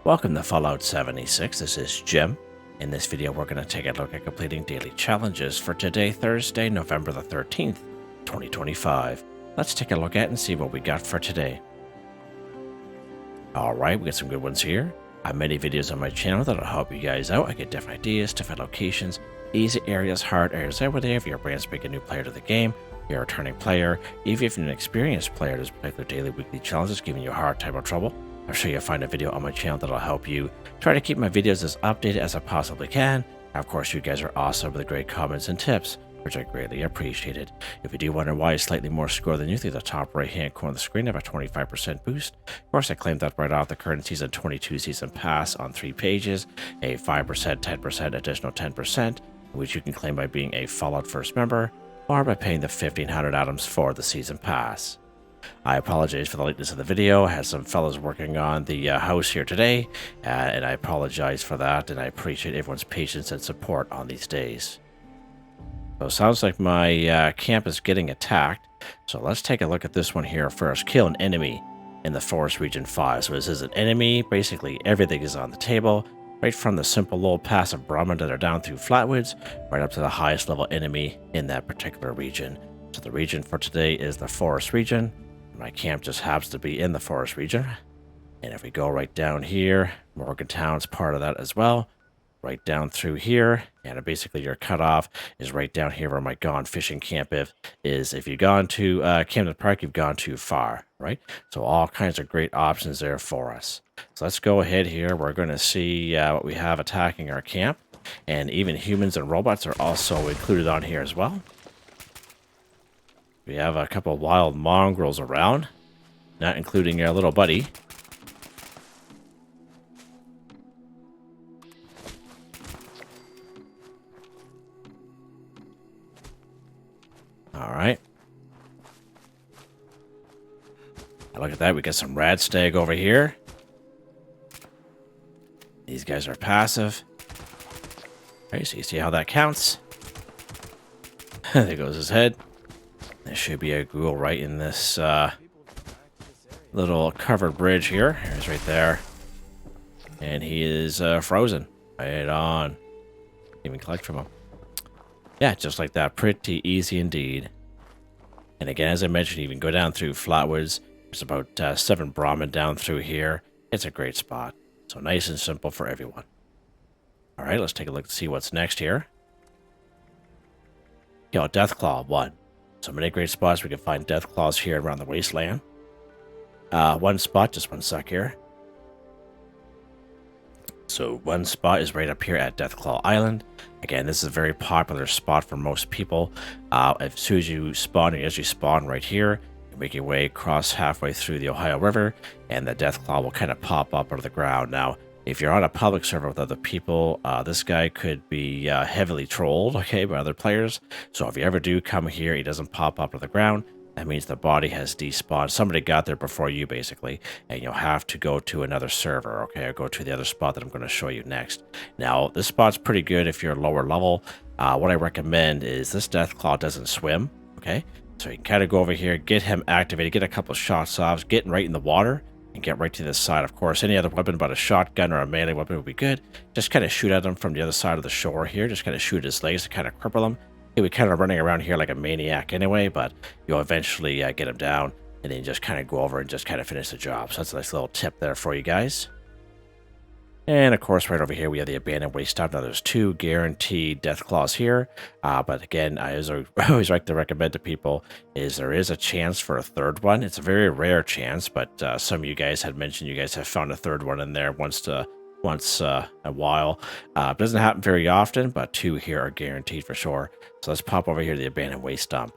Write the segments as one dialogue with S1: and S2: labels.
S1: Welcome to Fallout 76, this is Jim. In this video we're going to take a look at completing daily challenges for today, Thursday, November the 13th, 2025. Let's take a look at and see what we got for today. Alright, we got some good ones here. I have many videos on my channel that'll help you guys out. I get different ideas, different locations, easy areas, hard areas, every day. If you're a brand spanking new player to the game, you're a returning player, even if you're an experienced player, there's particular daily, weekly challenges giving you a hard time or trouble. I'm sure you'll find a video on my channel that'll help you. Try to keep my videos as updated as I possibly can. And of course, you guys are awesome with great comments and tips, which I greatly appreciated. If you do wonder why it's slightly more score than you, through the top right hand corner of the screen, I have a 25% boost. Of course, I claimed that right off the current season 22 season pass on 3 pages, a 5%, 10%, additional 10%, which you can claim by being a Fallout First member, or by paying the 1,500 atoms for the season pass. I apologize for the lateness of the video. I had some fellows working on the house here today, and I apologize for that, and I appreciate everyone's patience and support on these days. So it sounds like my camp is getting attacked, so let's take a look at this one here first. Kill an enemy in the Forest Region 5. So this is an enemy. Basically, everything is on the table, right from the simple little passive Brahmin that are down through Flatwoods, right up to the highest level enemy in that particular region. So the region for today is the Forest Region. My camp just happens to be in the Forest Region. And if we go right down here, Morgantown's part of that as well. Right down through here, and basically your cutoff is right down here where my Gone Fishing Camp is. If you've gone to Camden Park, you've gone too far, right? So all kinds of great options there for us. So let's go ahead here. We're going to see what we have attacking our camp. And even humans and robots are also included on here as well. We have a couple of wild mongrels around, not including our little buddy. All right. Look at that. We got some rad stag over here. These guys are passive. All right, so you see how that counts. There goes his head. There should be a Ghou right in this little covered bridge here. He's right there. And he is frozen. Right on. Can't even collect from him. Yeah, just like that. Pretty easy indeed. And again, as I mentioned, you can go down through Flatwoods. There's about 7 Brahmin down through here. It's a great spot. So nice and simple for everyone. All right, let's take a look and see what's next here. A Deathclaw 1. So many great spots. We can find Deathclaws here around the wasteland. One spot, just one sec here. So one spot is right up here at Deathclaw Island. Again, this is a very popular spot for most people. As soon as you spawn, as you spawn right here, you make your way across halfway through the Ohio River, and the Deathclaw will kind of pop up out of the ground. Now, if you're on a public server with other people, this guy could be heavily trolled, okay, by other players. So if you ever do come here, he doesn't pop up to the ground. That means the body has despawned. Somebody got there before you, basically, and you'll have to go to another server, okay, or go to the other spot that I'm going to show you next. Now, this spot's pretty good if you're lower level. What I recommend is this Deathclaw doesn't swim, okay? So you can kind of go over here, get him activated, get a couple shots off, get right in the water, and get right to this side. Of course, any other weapon but a shotgun or a melee weapon would be good. Just kind of shoot at him from the other side of the shore here. Just kind of shoot his legs to kind of cripple him. He'll be kind of running around here like a maniac anyway, but you'll eventually get him down, and then just kind of go over and just kind of finish the job. So that's a nice little tip there for you guys. And of course, right over here, we have the abandoned waste dump. Now, there's 2 guaranteed Deathclaws here. But again, I always like to recommend to people is there is a chance for a 3rd one. It's a very rare chance, but some of you guys had mentioned you guys have found a 3rd one in there once a while. It doesn't happen very often, but 2 here are guaranteed for sure. So let's pop over here to the abandoned waste dump.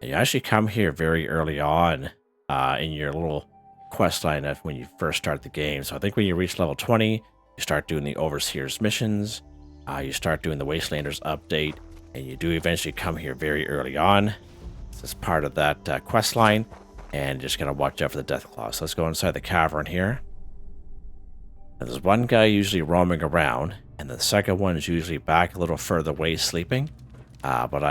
S1: And you actually come here very early on in your little quest line when you first start the game. So I think when you reach level 20, you start doing the Overseer's missions, you start doing the Wastelanders update, and you do eventually come here very early on. This is part of that quest line, and just gotta watch out for the Deathclaw. So let's go inside the cavern here. Now, there's one guy usually roaming around, and the second one is usually back a little further away sleeping. But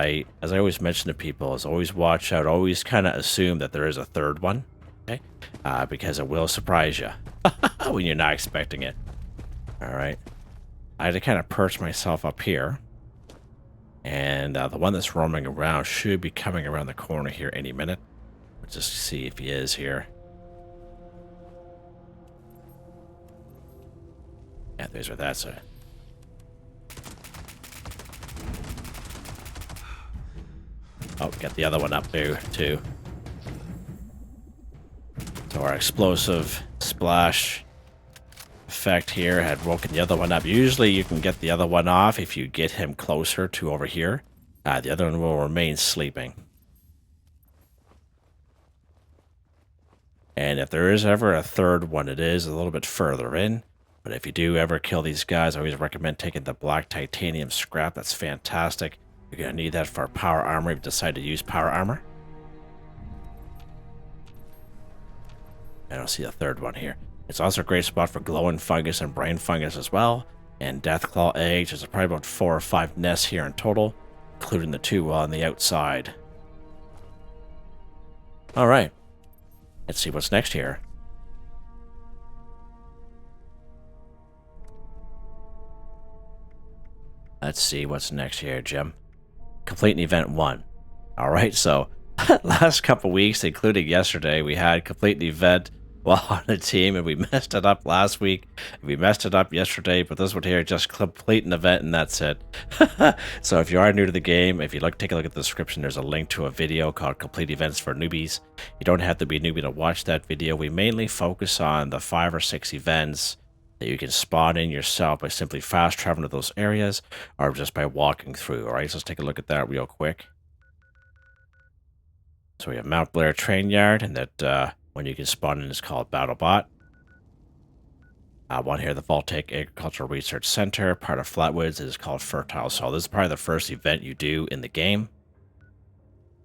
S1: as I always mention to people, is always watch out, always kind of assume that there is a 3rd one. Okay, because it will surprise you. when you're not expecting it. Alright. I had to kind of perch myself up here. And the one that's roaming around should be coming around the corner here any minute. Let's just see if he is here. Yeah, there's where that's at. Oh, got the other one up there, too. So our explosive splash effect here had woken the other one up. Usually you can get the other one off if you get him closer to over here. The other one will remain sleeping. And if there is ever a third one, it is a little bit further in. But if you do ever kill these guys, I always recommend taking the black titanium scrap. That's fantastic. You're going to need that for power armor if you decide to use power armor. I don't see a third one here. It's also a great spot for glowing fungus and brain fungus as well. And Deathclaw eggs. There's probably about 4 or 5 nests here in total, including the 2 on the outside. Alright. Let's see what's next here. Let's see what's next here, Jim. Complete event 1. Alright, so last couple weeks, including yesterday, we had complete an event while on the team, and we messed it up last week. We messed it up yesterday, but this one here, just complete an event, and that's it. So if you are new to the game, if you take a look at the description, there's a link to a video called Complete Events for Newbies. You don't have to be a newbie to watch that video. We mainly focus on the 5 or 6 events that you can spawn in yourself by simply fast traveling to those areas or just by walking through. All right, so let's take a look at that real quick. So we have Mount Blair Train Yard, and that one you can spawn in is called BattleBot. One here, the Voltaic Agricultural Research Center, part of Flatwoods, is called Fertile Soil. This is probably the first event you do in the game.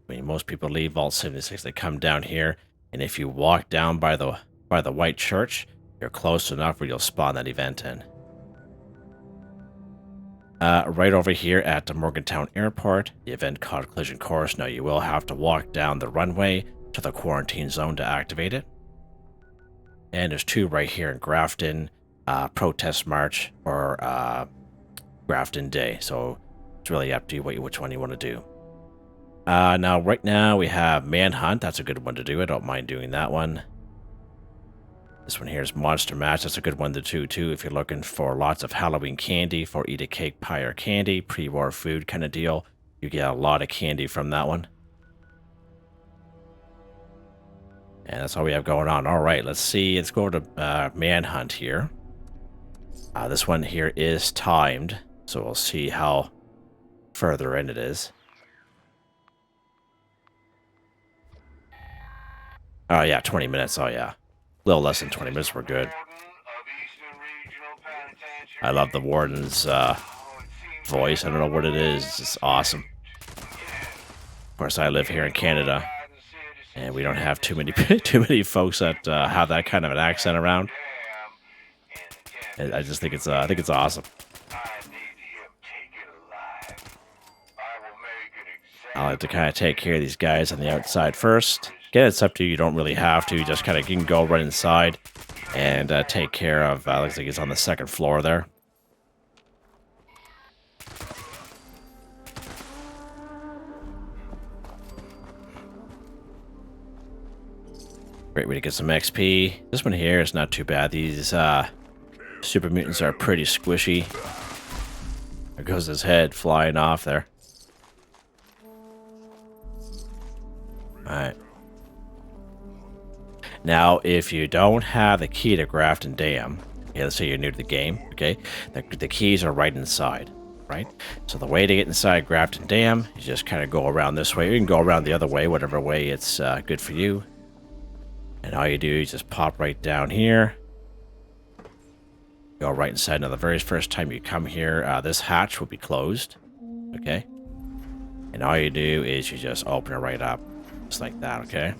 S1: I mean, most people leave Vault 76, they come down here, and if you walk down by the White Church, you're close enough where you'll spawn that event in. Right over here at the Morgantown Airport, the event called Collision Course. Now you will have to walk down the runway to the quarantine zone to activate it. And there's 2 right here in Grafton, Protest March or Grafton Day. So it's really up to you which one you want to do. Now, right now we have Manhunt. That's a good one to do. I don't mind doing that one. This one here is Monster Mash. That's a good one to do, too, if you're looking for lots of Halloween candy for eat a cake, pie, or candy, pre-war food kind of deal. You get a lot of candy from that one. And that's all we have going on. All right, let's see. Let's go to Manhunt here. This one here is timed, so we'll see how further in it is. Oh, yeah, 20 minutes. Oh, yeah. A little less than 20 minutes, we're good. I love the Warden's voice. I don't know what it is. It's just awesome. Of course, I live here in Canada, and we don't have too many folks that have that kind of an accent around. And I just think it's awesome. I like to kind of take care of these guys on the outside first. Again, it's up to you. You don't really have to. You just kind of can go right inside and take care of. Looks like he's on the 2nd floor there. Great way to get some XP. This one here is not too bad. These super mutants are pretty squishy. There goes his head flying off there. Alright. Now, if you don't have the key to Grafton Dam, okay, let's say you're new to the game, okay, the keys are right inside, right? So the way to get inside Grafton Dam, you just kind of go around this way. You can go around the other way, whatever way it's good for you. And all you do is just pop right down here. Go right inside. Now, the very first time you come here, this hatch will be closed, okay? And all you do is you just open it right up, just like that, okay?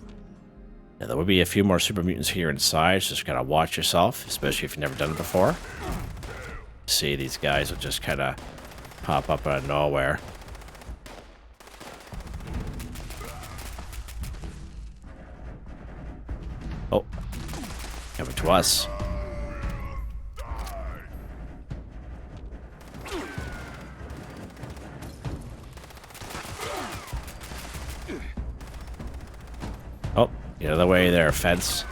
S1: Now, there will be a few more super mutants here inside, so just gotta watch yourself, especially if you've never done it before. See, these guys will just kind of pop up out of nowhere. Oh, coming to us. Get out of the way there, fence.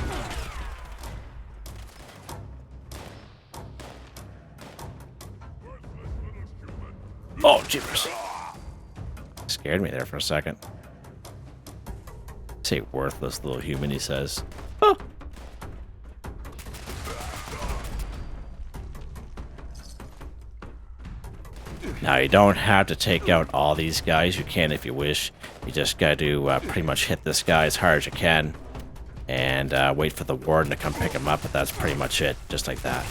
S1: Oh, jeepers. Scared me there for a second. Say worthless little human, he says. Oh. Now, you don't have to take out all these guys. You can if you wish. You just got to pretty much hit this guy as hard as you can. And wait for the warden to come pick him up, but that's pretty much it. Just like that.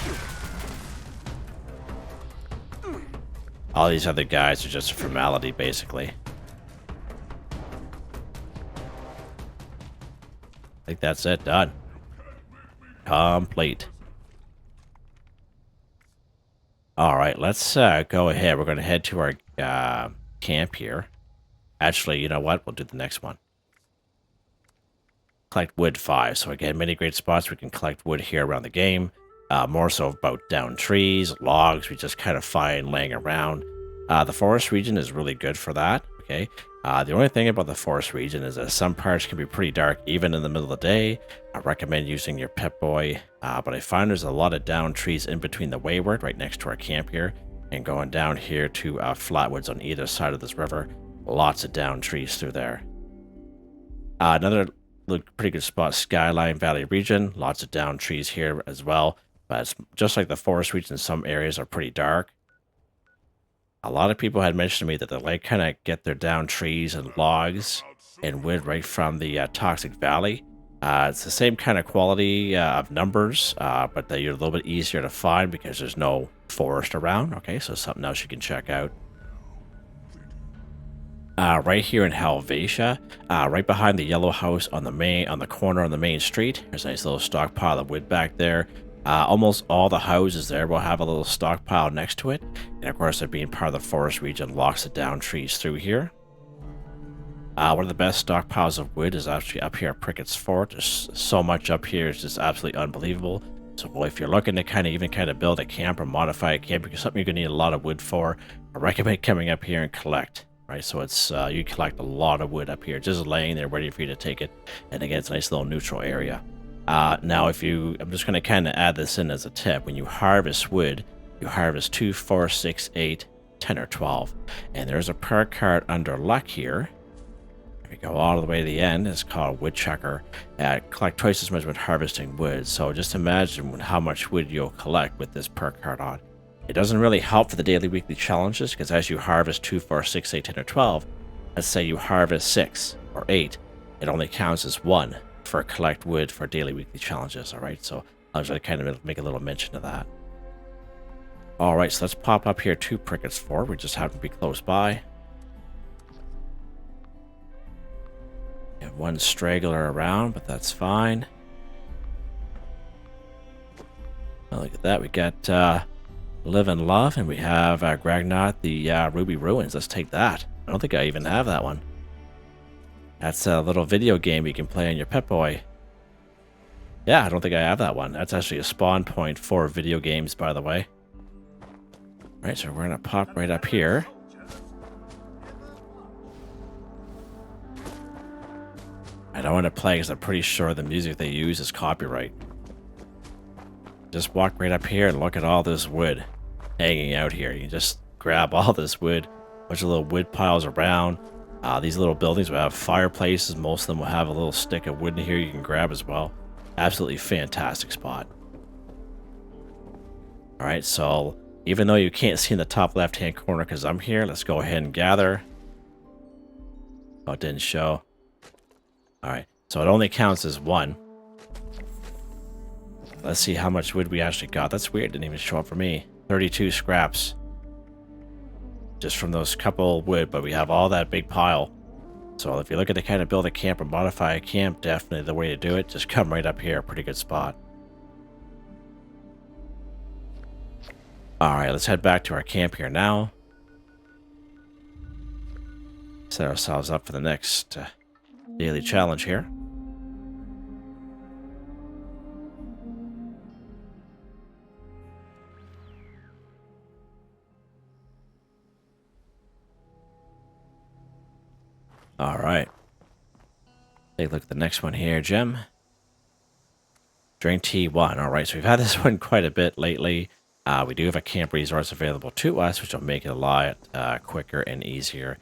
S1: All these other guys are just a formality, basically. I think that's it. Done. Complete. Alright, let's go ahead. We're going to head to our camp here. Actually, you know what? We'll do the next one. Collect wood 5. So again, many great spots. We can collect wood here around the game. More so about down trees, logs. We just kind of find laying around. The forest region is really good for that. Okay. The only thing about the forest region is that some parts can be pretty dark, even in the middle of the day. I recommend using your Pip-Boy, but I find there's a lot of down trees in between the Wayward, right next to our camp here, and going down here to flatwoods on either side of this river. Lots of down trees through there. Another pretty good spot, Skyline Valley region. Lots of down trees here as well, but it's just like the forest region, some areas are pretty dark. A lot of people had mentioned to me that they like kind of get their down trees and logs and wood right from the Toxic Valley. It's the same kind of quality of numbers, but they're a little bit easier to find because there's no forest around. Okay, so something else you can check out. Right here in Helvetia, right behind the yellow house on the corner on the main street, there's a nice little stockpile of wood back there. Almost all the houses there will have a little stockpile next to it. And of course, it being part of the forest region locks the down trees through here. One of the best stockpiles of wood is actually up here at Prickett's Fort. There's so much up here, it's just absolutely unbelievable. So if you're looking to kind of build a camp or modify a camp, because something you're going to need a lot of wood for, I recommend coming up here and collect. Right, so it's you collect a lot of wood up here, just laying there ready for you to take it. And again, it's a nice little neutral area. Now, I'm just going to kind of add this in as a tip. When you harvest wood, you harvest 2, 4, 6, 8, 10, or 12. And there's a perk card under luck here. We go all the way to the end. It's called Woodchucker. Collect twice as much when harvesting wood. So just imagine how much wood you'll collect with this perk card on. It doesn't really help for the daily weekly challenges, because as you harvest 2, 4, 6, 8, 10, or 12, let's say you harvest 6 or 8, it only counts as 1 for collect wood for daily weekly challenges. All right, so I'll just kind of make a little mention of that. All right, so let's pop up here to Prickett's Fort. We just happen to be close by. We have one straggler around, but that's fine. Well, look at that. We got Live and Love, and we have Gragnot, the Ruby Ruins. Let's take that. I don't think I even have that one. That's a little video game you can play on your Pip-Boy. Yeah, I don't think I have that one. That's actually a spawn point for video games, by the way. Right, so we're going to pop right up here. I don't want to play because I'm pretty sure the music they use is copyright. Just walk right up here and look at all this wood hanging out here. You just grab all this wood, bunch of little wood piles around. These little buildings will have fireplaces. Most of them will have a little stick of wood in here you can grab as well. Absolutely fantastic spot. All right, so even though you can't see in the top left-hand corner because I'm here, let's go ahead and gather. Oh, it didn't show. All right, so it only counts as 1. Let's see how much wood we actually got. That's weird. Didn't even show up for me. 32 scraps. Just from those couple wood, but we have all that big pile. So if you're looking to kind of build a camp or modify a camp, definitely the way to do it. Just come right up here. Pretty good spot. All right, let's head back to our camp here now. Set ourselves up for the next daily challenge here. All right. Take a look at the next one here, Jim. Drink T1. All right, so we've had this one quite a bit lately. We do have a camp resource available to us, which will make it a lot quicker and easier.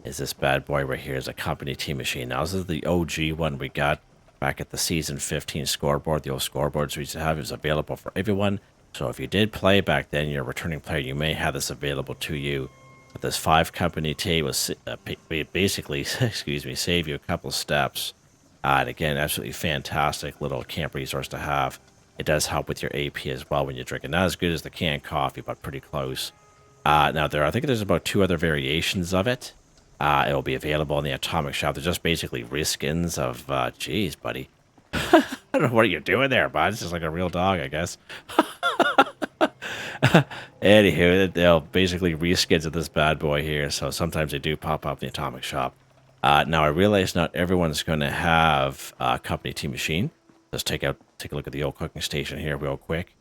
S1: Is this bad boy right here is a company team machine. Now, this is the OG one we got back at the Season 15 scoreboard. The old scoreboards we used to have is available for everyone. So if you did play back then, you're a returning player, you may have this available to you. But this 5 company tea was basically, excuse me, save you a couple steps. And again, absolutely fantastic little camp resource to have. It does help with your AP as well when you're drinking. Not as good as the canned coffee, but pretty close. Now, I think there's about 2 other variations of it. It will be available in the Atomic Shop. They're just basically reskins of, geez, buddy. I don't know what you're doing there, bud. It's just like a real dog, I guess. Anywho, they'll basically reskins of this bad boy here. So sometimes they do pop up in the Atomic Shop. Now, I realize not everyone's going to have a company tea machine. Let's take a look at the old cooking station here real quick.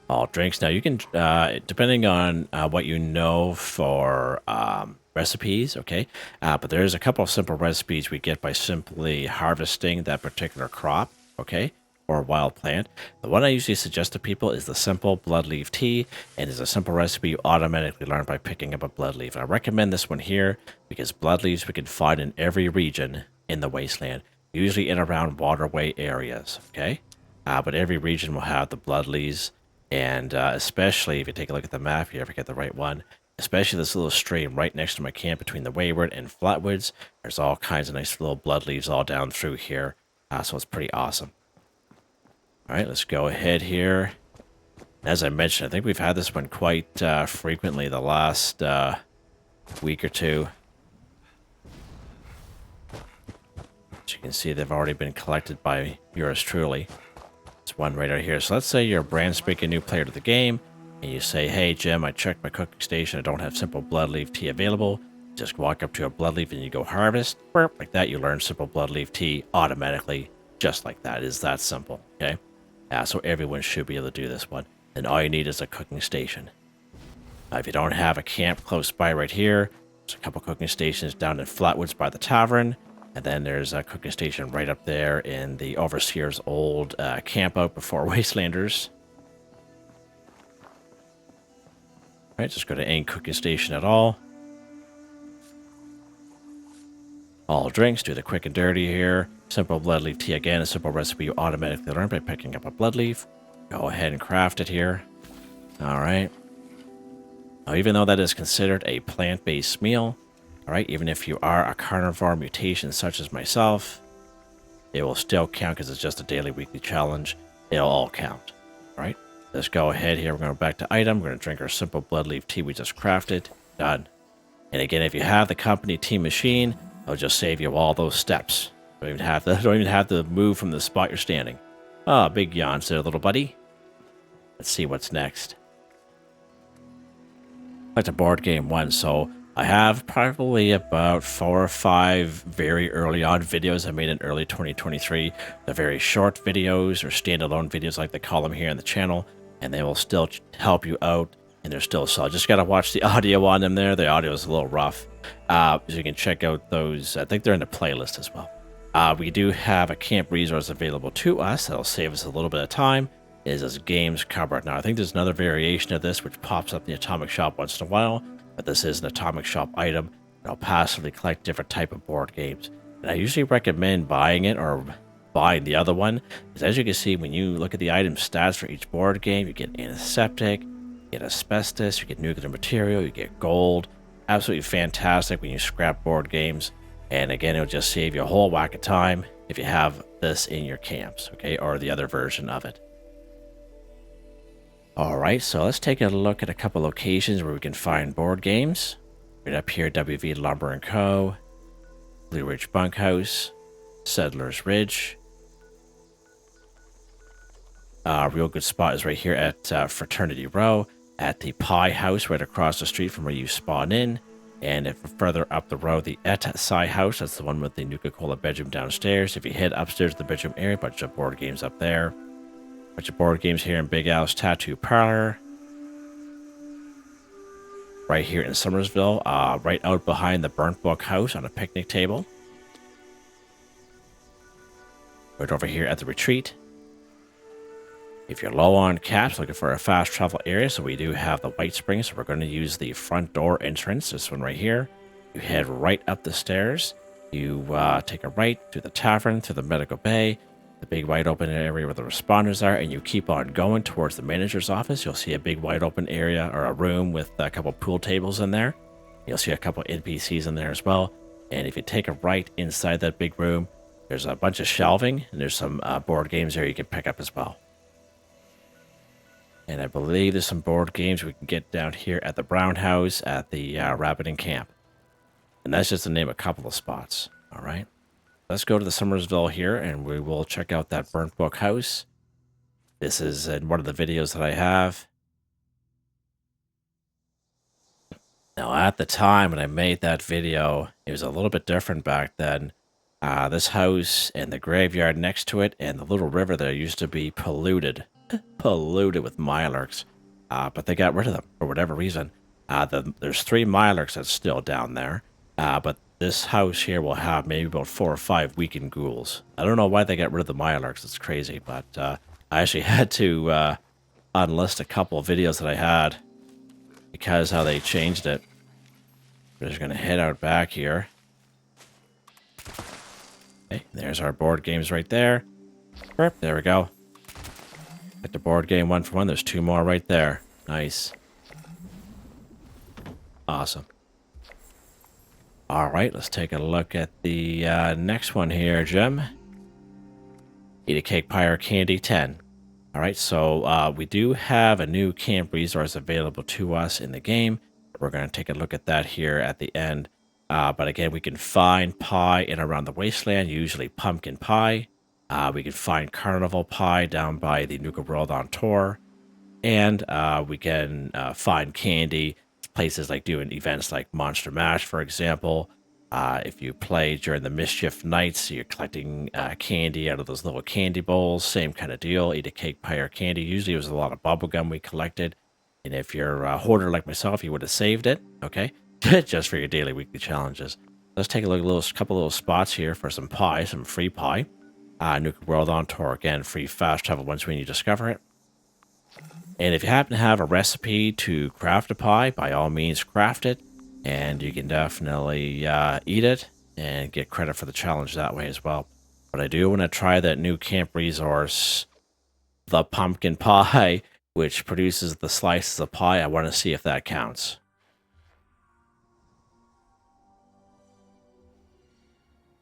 S1: All drinks. Now, you can, depending on what you know for recipes, okay? But there's a couple of simple recipes we get by simply harvesting that particular crop, okay? Or a wild plant. The one I usually suggest to people is the simple blood leaf tea, and is a simple recipe you automatically learn by picking up a blood leaf. I recommend this one here because blood leaves we can find in every region in the wasteland, usually in around waterway areas, okay? But every region will have the blood leaves, and especially if you take a look at the map here, if I get the right one, especially this little stream right next to my camp between the Wayward and Flatwoods, there's all kinds of nice little blood leaves all down through here, so it's pretty awesome. All right, let's go ahead here. As I mentioned, I think we've had this one quite frequently the last week or two. As you can see, they've already been collected by yours truly. It's one right out here. So let's say you're a brand spanking new player to the game, and you say, hey, Jim, I checked my cooking station. I don't have simple blood leaf tea available. Just walk up to a blood leaf and you go harvest. Like that, you learn simple blood leaf tea automatically, just like that. It's that simple, okay? So everyone should be able to do this one. And all you need is a cooking station. If you don't have a camp close by right here, there's a couple cooking stations down in Flatwoods by the tavern. And then there's a cooking station right up there in the Overseer's old camp out before Wastelanders. All right, just go to any cooking station at all. All drinks, do the quick and dirty here. Simple blood leaf tea again, a simple recipe you automatically learn by picking up a blood leaf. Go ahead and craft it here. All right. Now, even though that is considered a plant-based meal, all right, even if you are a carnivore mutation such as myself, it will still count because it's just a daily, weekly challenge. It'll all count, all right? Let's go ahead here. We're going to go back to item. We're going to drink our simple blood leaf tea we just crafted. Done. And again, if you have the company tea machine, it'll just save you all those steps. Don't even have to move from the spot you're standing. Ah, big yawns there, little buddy. Let's see what's next. Back to board game 1. So I have probably about 4 or 5 very early on videos I made in early 2023. They're very short videos or standalone videos like they call them here on the channel, and they will still help you out. And they're still solid. Just gotta watch the audio on them there. The audio is a little rough. So you can check out those. I think they're in the playlist as well. We do have a camp resource available to us that'll save us a little bit of time. It is this games cupboard. Now, I think there's another variation of this which pops up in the Atomic Shop once in a while, but this is an Atomic Shop item. It'll passively collect different type of board games. And I usually recommend buying it or buying the other one, because as you can see, when you look at the item stats for each board game, you get antiseptic, you get asbestos, you get nuclear material, you get gold. Absolutely fantastic when you scrap board games. And again, it'll just save you a whole whack of time if you have this in your camps, okay, or the other version of it. All right, so let's take a look at a couple locations where we can find board games. Right up here, WV Lumber & Co., Blue Ridge Bunkhouse, Settlers Ridge. A real good spot is right here at Fraternity Row, at the Pie House right across the street from where you spawn in. And if further up the road, the Etsai House, that's the one with the Nuka-Cola bedroom downstairs. If you head upstairs to the bedroom area, a bunch of board games up there. Bunch of board games here in Big Al's Tattoo Parlor. right here in Summersville, right out behind the burnt book house on a picnic table. Right over here at the retreat. If you're low on caps, looking for a fast travel area, so we do have the White Springs, so we're going to use the front door entrance, this one right here. You head right up the stairs. You take a right to the tavern, to the medical bay, the big wide open area where the responders are, and you keep on going towards the manager's office. You'll see a big wide open area or a room with a couple pool tables in there. You'll see a couple NPCs in there as well. And if you take a right inside that big room, there's a bunch of shelving, and there's some board games there you can pick up as well. And I believe there's some board games we can get down here at the Brown House at the Rabbiting Camp. And that's just to name a couple of spots. All right. Let's go to the Summersville here, and we will check out that burnt book house. This is in one of the videos that I have. Now, at the time when I made that video, it was a little bit different back then. This house and the graveyard next to it and the little river there used to be polluted with Mirelurks, but they got rid of them for whatever reason. There's 3 Mirelurks that's still down there, but this house here will have maybe about 4 or 5 weakened ghouls. I don't know why they got rid of the Mirelurks. It's crazy, but I actually had to unlist a couple of videos that I had because how they changed it. We're just going to head out back here. Okay, there's our board games right there. There we go. Get the board game 1 for 1. There's 2 more right there. Nice. Awesome. All right, let's take a look at the next one here, Jim. Eat a cake pie or candy 10. All right, so we do have a new camp resource available to us in the game. We're going to take a look at that here at the end. But again, we can find pie in around the wasteland, usually pumpkin pie. We can find carnival pie down by the Nuka World on tour. And we can find candy places like doing events like Monster Mash, for example. If you play during the Mischief Nights, you're collecting candy out of those little candy bowls. Same kind of deal. Eat a cake pie or candy. Usually it was a lot of bubblegum we collected. And if you're a hoarder like myself, you would have saved it. Okay. Just for your daily, weekly challenges. Let's take a look at a couple little spots here for some pie, some free pie. Nuka World on tour. Again, free fast travel once when you discover it. And if you happen to have a recipe to craft a pie, by all means craft it. And you can definitely eat it and get credit for the challenge that way as well. But I do want to try that new camp resource, the pumpkin pie, which produces the slices of pie. I want to see if that counts.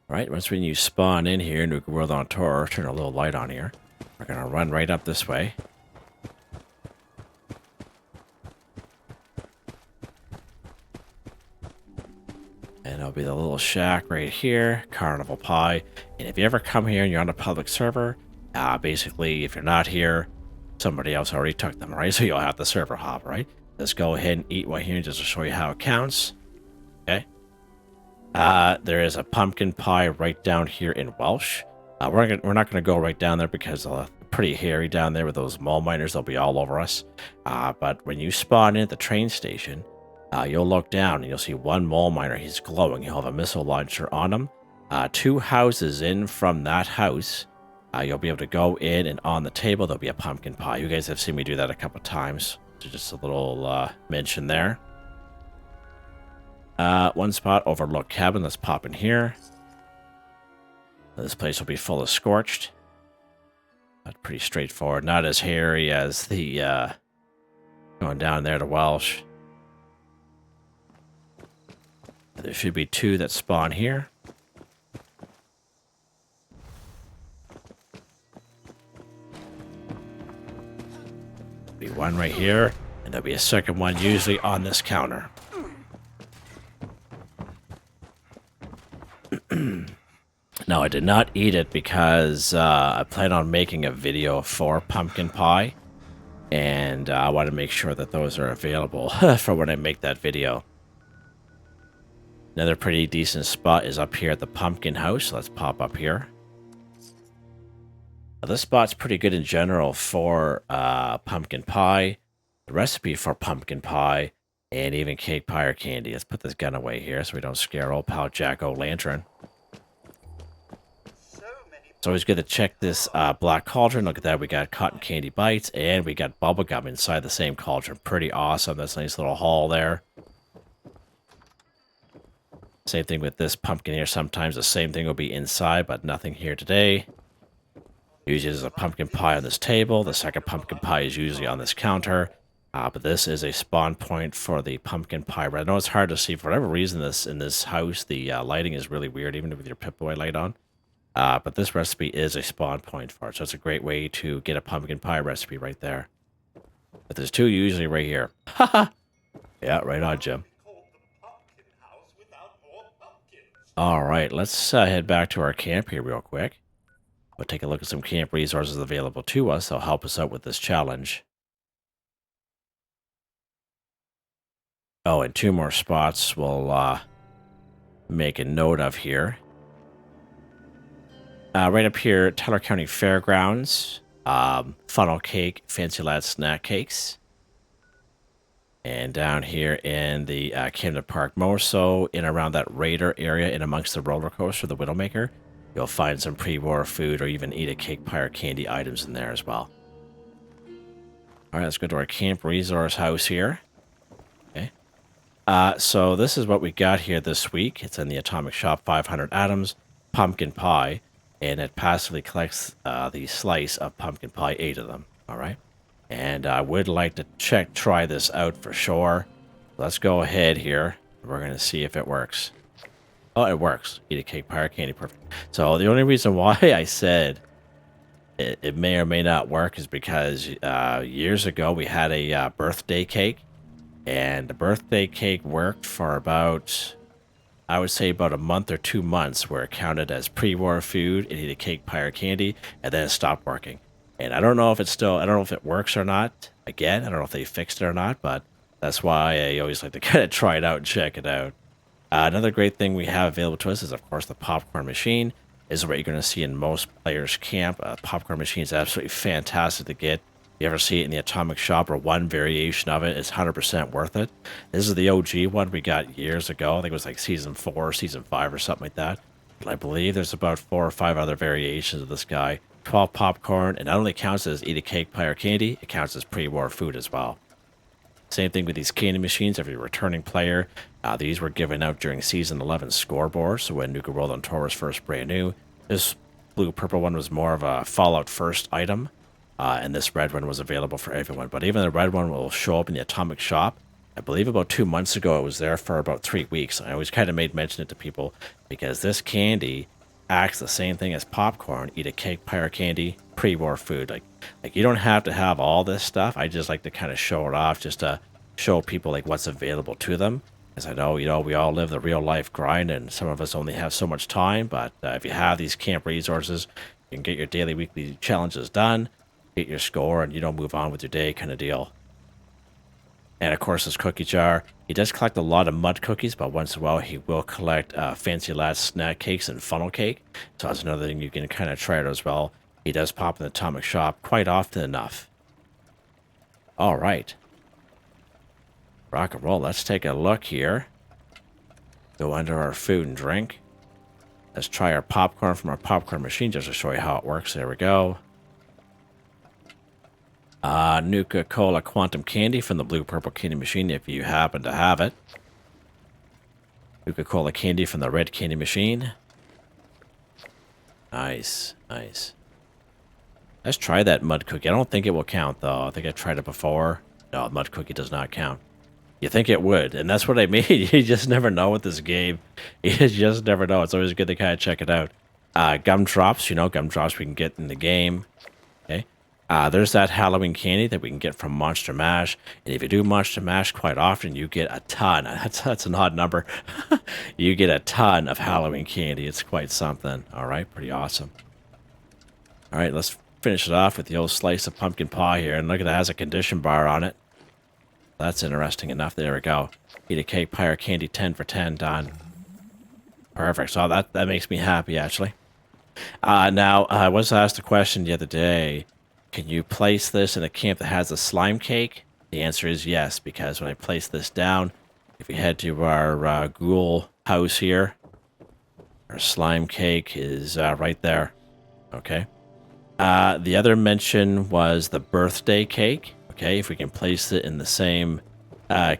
S1: All right, once when you spawn in here, Nuka World on tour, turn a little light on here. We're going to run right up this way. And it'll be the little shack right here, Carnival Pie. And if you ever come here and you're on a public server, basically, if you're not here, somebody else already took them, right? So you'll have the server hop, right? Let's go ahead and eat one here just to show you how it counts. Okay. There is a pumpkin pie right down here in Welsh. We're not going to go right down there because it's pretty hairy down there with those mole miners. They'll be all over us. But when you spawn in at the train station, you'll look down and you'll see one mole miner. He's glowing. He'll have a missile launcher on him. 2 houses in from that house, you'll be able to go in, and on the table there'll be a pumpkin pie. You guys have seen me do that a couple times. So just a little mention there. One spot, Overlook Cabin. Let's pop in here. This place will be full of scorched. That's pretty straightforward. Not as hairy as the going down there to Welsh. There should be 2 that spawn here. Be 1 right here, and there'll be a second one usually on this counter. No, I did not eat it because I plan on making a video for pumpkin pie, and I want to make sure that those are available for when I make that video. Another pretty decent spot is up here at the pumpkin house. Let's pop up here. Now, this spot's pretty good in general for pumpkin pie. The recipe for pumpkin pie And even cake pie or candy. Let's put this gun away here so we don't scare old pal Jack O'Lantern. It's always good to check this black cauldron. Look at that. We got cotton candy bites and we got bubblegum inside the same cauldron. Pretty awesome. That's a nice little haul there. Same thing with this pumpkin here. Sometimes the same thing will be inside, but nothing here today. Usually there's a pumpkin pie on this table. The second pumpkin pie is usually on this counter. But this is a spawn point for the pumpkin pie. I know it's hard to see. For whatever reason, in this house, the lighting is really weird, even with your Pip-Boy light on. But this recipe is a spawn point for it, so it's a great way to get a pumpkin pie recipe right there. But there's two usually right here. Haha! Yeah, right on, Jim. Alright, let's head back to our camp here real quick. We'll take a look at some camp resources available to us that'll help us out with this challenge. Oh, and two more spots we'll make a note of here. Right up here, Teller County Fairgrounds, funnel cake, fancy lad snack cakes. And down here in the Camden Park, more so in around that Raider area in amongst the roller coaster, the Widowmaker, you'll find some pre-war food or even eat a cake pie or candy items in there as well. All right, let's go to our camp resource house here. Okay. So this is what we got here this week. It's in the Atomic Shop, 500 atoms, pumpkin pie. And it passively collects the slice of pumpkin pie, 8 of them. All right. And I would like to try this out for sure. Let's go ahead here. We're going to see if it works. Oh, it works. Eat a cake pie or candy. Perfect. So the only reason why I said it may or may not work is because years ago we had a birthday cake. And the birthday cake worked for about, I would say about a month or 2 months, where it counted as pre-war food, and eat a cake, pie, or candy, and then it stopped working. And I don't know if I don't know if it works or not. Again, I don't know if they fixed it or not, but that's why I always like to kind of try it out and check it out. Another great thing we have available to us is, of course, the popcorn machine. This is what you're going to see in most players' camp. Popcorn machine is absolutely fantastic to get. If you ever see it in the Atomic Shop or one variation of it, it's 100% worth it. This is the OG one we got years ago. I think it was like Season 4, Season 5 or something like that. But I believe there's about 4 or 5 other variations of this guy. 12 popcorn, and not only counts as eat a cake, pie, or candy, it counts as pre-war food as well. Same thing with these candy machines. If you're a returning player, these were given out during Season 11 scoreboard, so when Nuka World on Tour was first brand new. This blue-purple one was more of a Fallout first item. And this red one was available for everyone. But even the red one will show up in the Atomic Shop. I believe about 2 months ago it was there for about 3 weeks. I always kind of made mention it to people because this candy acts the same thing as popcorn. Eat a cake, pie, or candy, pre-war food. Like you don't have to have all this stuff. I just like to kind of show it off just to show people like what's available to them. As I know, we all live the real life grind, and some of us only have so much time. But if you have these camp resources, you can get your daily, weekly challenges done. Get your score, and move on with your day kind of deal. And of course, this cookie jar, he does collect a lot of mud cookies, but once in a while he will collect fancy lad snack cakes and funnel cake. So that's another thing you can kind of try it as well. He does pop in the Atomic Shop quite often enough. All right. Rock and roll. Let's take a look here. Go under our food and drink. Let's try our popcorn from our popcorn machine just to show you how it works. There we go. Nuka-Cola Quantum Candy from the blue-purple candy machine if you happen to have it. Nuka-Cola Candy from the red candy machine. Nice, nice. Let's try that mud cookie. I don't think it will count, though. I think I tried it before. No, mud cookie does not count. You think it would, and that's what I mean. You just never know with this game. You just never know. It's always good to kind of check it out. Gumdrops, gumdrops we can get in the game. Okay. There's that Halloween candy that we can get from Monster Mash. And if you do Monster Mash quite often, you get a ton. That's an odd number. You get a ton of Halloween candy. It's quite something. All right, pretty awesome. All right, let's finish it off with the old slice of pumpkin pie here. And look at that, it has a condition bar on it. That's interesting enough. There we go. Eat a cake, pie, or candy, 10 for 10, done. Perfect. So that makes me happy, actually. Now, I was asked a question the other day. Can you place this in a camp that has a slime cake? The answer is yes, because when I place this down, if we head to our Ghoul house here, our slime cake is right there. Okay. The other mention was the birthday cake. Okay, if we can place it in the same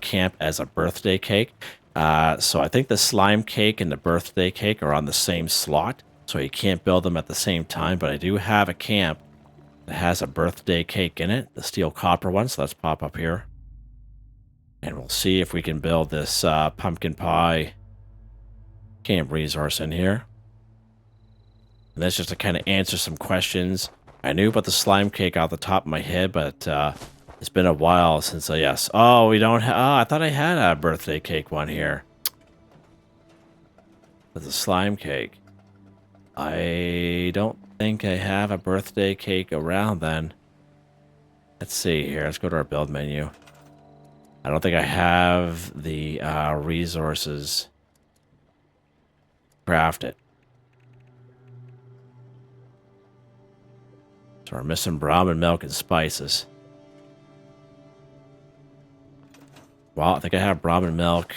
S1: camp as a birthday cake. So I think the slime cake and the birthday cake are on the same slot, so you can't build them at the same time. But I do have a camp that has a birthday cake in it, the steel copper one. So let's pop up here, and we'll see if we can build this pumpkin pie camp resource in here. And that's just to kind of answer some questions. I knew about the slime cake off the top of my head, but it's been a while since yes. Oh, we don't have... Oh, I thought I had a birthday cake one here. With the slime cake. I don't think I have a birthday cake around then. Let's see here. Let's go to our build menu. I don't think I have the resources crafted. So we're missing Brahmin milk and spices. Well, I think I have Brahmin milk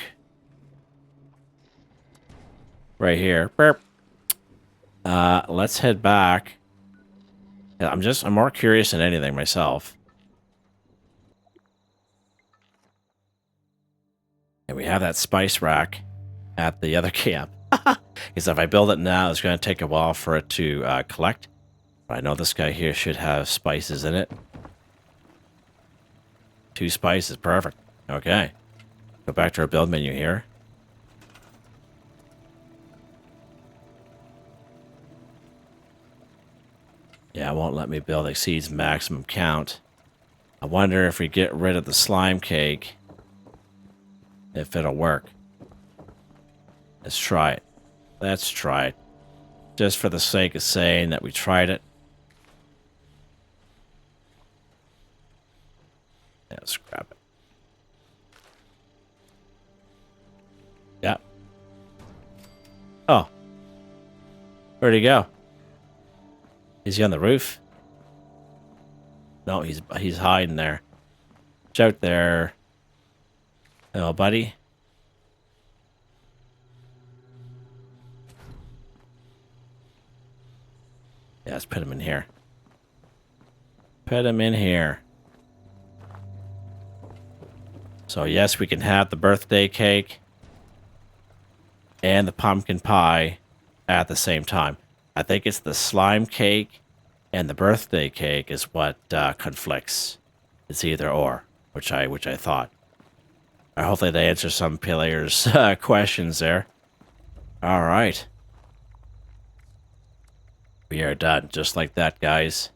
S1: right here. Burp. Let's head back. Yeah, I'm more curious than anything myself. And we have that spice rack at the other camp. Because if I build it now, it's going to take a while for it to collect. But I know this guy here should have spices in it. 2 spices, perfect. Okay. Go back to our build menu here. Yeah, it won't let me build exceeds maximum count. I wonder if we get rid of the slime cake, if it'll work. Let's try it. Let's try it. Just for the sake of saying that we tried it. Yeah, let's grab it. Yeah. Oh. Where'd he go? Is he on the roof? No, he's hiding there. Watch out there. Hello, buddy. Yeah, let's put him in here. Put him in here. So yes, we can have the birthday cake and the pumpkin pie at the same time. I think it's the slime cake and the birthday cake is what conflicts. It's either or, which I thought. Hopefully they answer some players' questions there. All right. We are done, just like that, guys.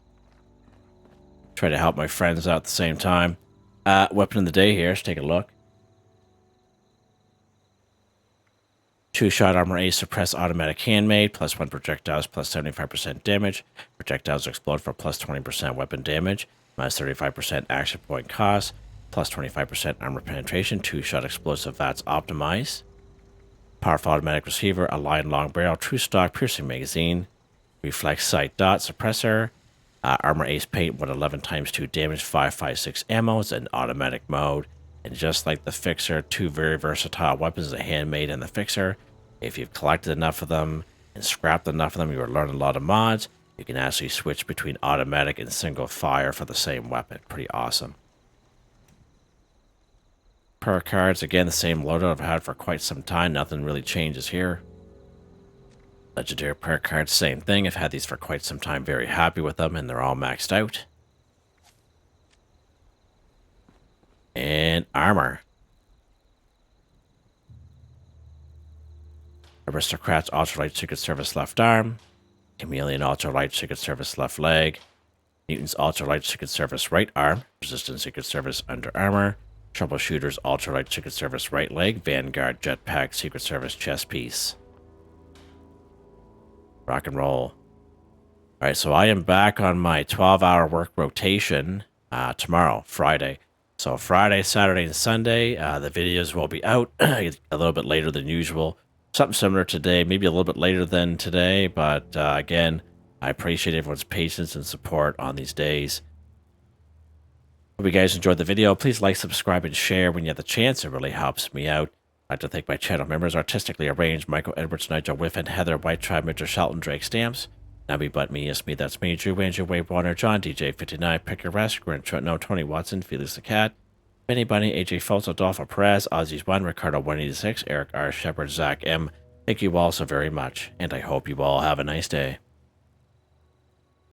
S1: Try to help my friends out at the same time. Weapon of the day here. Let's take a look. 2-shot armor ace suppress automatic handmade. +1 projectiles, +75% damage. Projectiles explode for +20% weapon damage. -35% action point cost. +25% armor penetration. 2-shot explosive VATS optimized. Powerful automatic receiver. Aligned long barrel. True stock piercing magazine. Reflex sight dot suppressor. Armor ace paint with 11 times 2 damage, 5.56 ammo. It's in automatic mode. And just like the Fixer, 2 very versatile weapons, the Handmade and the Fixer. If you've collected enough of them and scrapped enough of them, you will learn a lot of mods. You can actually switch between automatic and single fire for the same weapon. Pretty awesome. Perk cards, again, the same loadout I've had for quite some time. Nothing really changes here. Legendary perk cards, same thing. I've had these for quite some time. Very happy with them, and they're all maxed out. And armor. Aristocrats Ultralight Secret Service left arm. Chameleon Ultralight Secret Service left leg. Mutants Ultralight Secret Service right arm. Resistance Secret Service under armor. Troubleshooters Ultralight Secret Service right leg. Vanguard Jetpack Secret Service chest piece. Rock and roll. Alright, so I am back on my 12-hour work rotation tomorrow, Friday. So Friday, Saturday, and Sunday, the videos will be out a little bit later than usual. Something similar today, maybe a little bit later than today, but again, I appreciate everyone's patience and support on these days. Hope you guys enjoyed the video. Please like, subscribe, and share when you have the chance. It really helps me out. I'd like to thank my channel members, Artistically Arranged, Michael Edwards, Nigel Wiffen, Heather, Whitetribe, Mr. Shelton, Drake Stamps, NotMeButMeYesMeThatsMe, Drew, Andrew, Waywarner, John, DJ59, Picquerist, Gwen Trutnau, Tony Watson, FelixTheKat, Benny Bunny, AJ Fultz, Adolfo Perez, Ozzy's1, Ricardo 186, Eric R. Shepard, Zach M. Thank you all so very much, and I hope you all have a nice day.